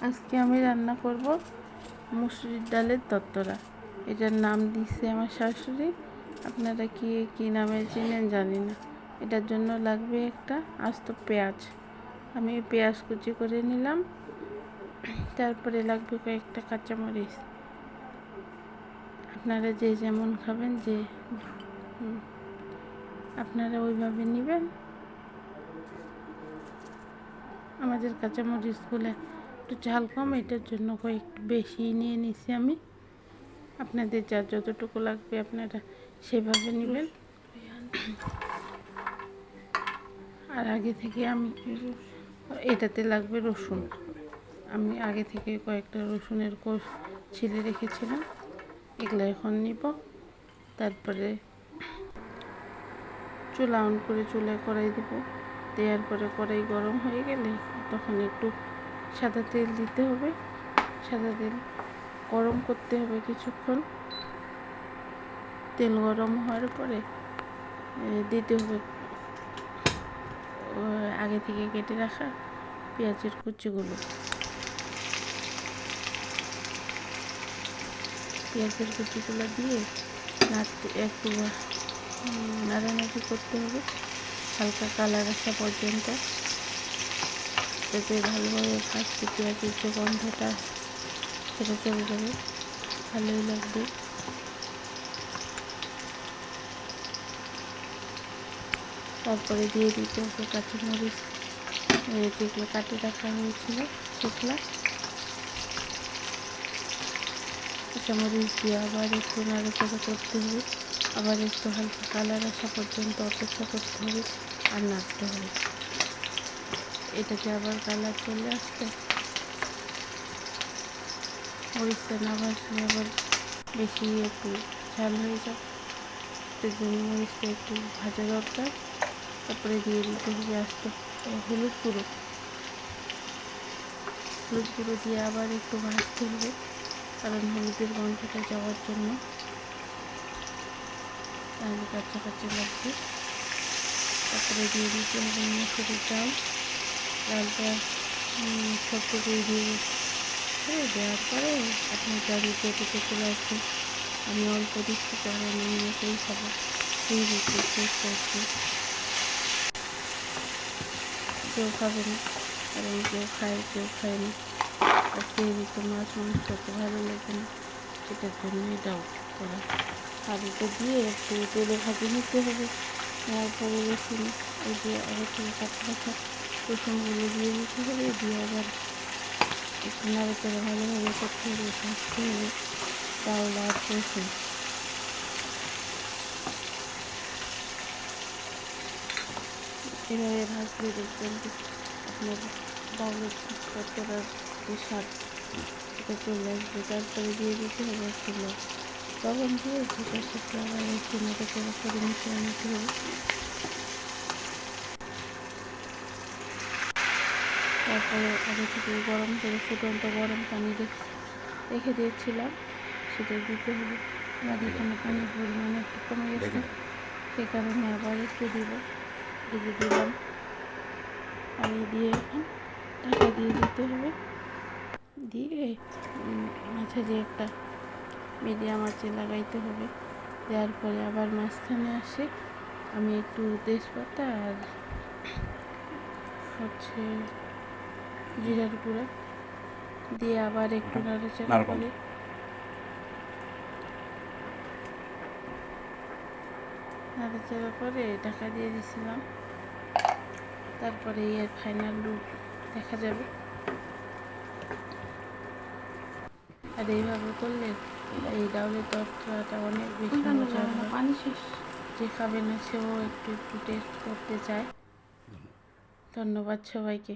আজকে আমি রান্না করব মুসুরির ডালের তরতরা। এটার নাম দিচ্ছে আমার শাশুড়ি, আপনারা কি নামে চেনেন জানি না। এটার জন্য লাগবে একটা আস্ত পেঁয়াজ, আমি পেঁয়াজ কুচি করে নিলাম। তারপরে লাগবে কয়েকটা কাঁচামরিচ, আপনারা যে যেমন খাবেন আপনারা ওইভাবে নেবেন। আমাদের কাঁচামরিচগুলো একটু ঝাল কম, এটার জন্য কয়েকটু বেশি নিয়ে নিছি আমি। আপনাদের যার যতটুকু লাগবে আপনারা সেভাবে নেবেন। আর আগে থেকে আমি এটাতে লাগবে রসুন, আমি আগে থেকে কয়েকটা রসুনের কোষ ছিলে রেখেছিলাম, এগুলো এখন নিব। তারপরে চুলা অন করে চুলায় কড়াই দেব, দেওয়ার পরে কড়াই গরম হয়ে গেলে তখন একটু সাদা তেল দিতে হবে। সাদা তেল গরম করতে হবে কিছুক্ষণ। তেল গরম হওয়ার পরে দিতে হবে আগে থেকে কেটে রাখা পেঁয়াজের কুচিগুলো। পেঁয়াজের কুচিগুলো দিয়ে একটু নাড়ানাড়ি করতে হবে হালকা কালার আসা পর্যন্ত, যাতে ভালোভাবে ভাজতে পেঁয়াজের যে গন্ধটা সেটা চলে যাবে, ভালোই লাগবে। তারপরে দিয়ে দিতে হবে কাঁচামরিচ, যেগুলো কাটে রাখা হয়েছিল সেগুলো। কাঁচামরিচ দিয়ে আবার একটু নাড়াচাড়া করতে হবে, আবার একটু হালকা কালার আসা পর্যন্ত অপেক্ষা করতে হবে আর নাড়তে হবে। এটাকে আবার কালার চলে আসতে মরিচটা না ভাজলে আবার বেশি একটু ঝাল হয়ে যায়, তার জন্য মরিচটা একটু ভাজা দরকার। তারপরে দিয়ে দিতে হবে আস্ত হলুদ গুঁড়ো। হলুদ গুঁড়ো দিয়ে আবার একটু ভাজতে হবে, কারণ হলুদের গন্ধটা যাওয়ার জন্য, তাহলে কাঁচা কাঁচা লাগবে। তারপরে দিয়ে দিতে হবে মুসুরির ডাল, ডালটা ছোট্ট করে দিয়ে দেওয়ার পরে আপনার ডালি পেটে চলে আসবে। আমি অল্প দিচ্ছি কারণ আমি এটাই খাবো, সেই দিচ্ছি টেস্ট আসবে। কেউ খাবে না, কারণ কেউ খায় কেউ খায় না। আর সেই দিতে মাছ মাংস তো ভালো লাগে না, এটার জন্য এটাও করা। আর এটা দিয়ে একটু তেলে ভাজে নিতে হবে। নেওয়ার পরে রসুন, এই যে আগে থেকে কাটা রাখা রসুনগুলো দিয়ে দিতে হবে, দিয়ে আবার একটু নাড়াচাড়া ভালোভাবে করতে হবে, ভাজতে হবে ডাল আর রসুন। এভাবে ভাজলে দেখবেন যে আপনার ডালের তরকারির যে স্বাদ এটা চলে আসবে। তারপরে দিয়ে দিতে হবে একটু লবণ দিয়ে সেটার সাথে আবার একটু নাড়াচাড়া করে মিশিয়ে নিতে হবে। তারপরে আগে থেকে গরম করে ফুটন্ত গরম পানি রেখে দিয়েছিলাম, সেটা দিতে হবে। আমার এখানে পানির পরিমাণ একটু কমে গেছে, সে কারণে আবার একটু দিব। এই যে দিলাম, আর এই দিয়ে এখন ঢাকা দিয়ে দিতে হবে। দিয়ে মাঝে যে একটা মিডিয়াম আঁচে লাগাইতে হবে। দেওয়ার পরে আবার মাঝখানে আসে আমি একটু তেজপাতা আর হচ্ছে জিরার গুঁড়া দিয়ে আবার একটু নাড়াচাড়া করে ঢাকা দিয়ে দিছিলাম। তারপরে এর ফাইনাল লুক দেখা যাবে। আর এইভাবে করলে এই ডাউলের তরকারিটা অনেক বেশি মজা হয়। পানি শেষ, যে খাবে না সেও একটু একটু টেস্ট করতে চায়। ধন্যবাদ সবাইকে।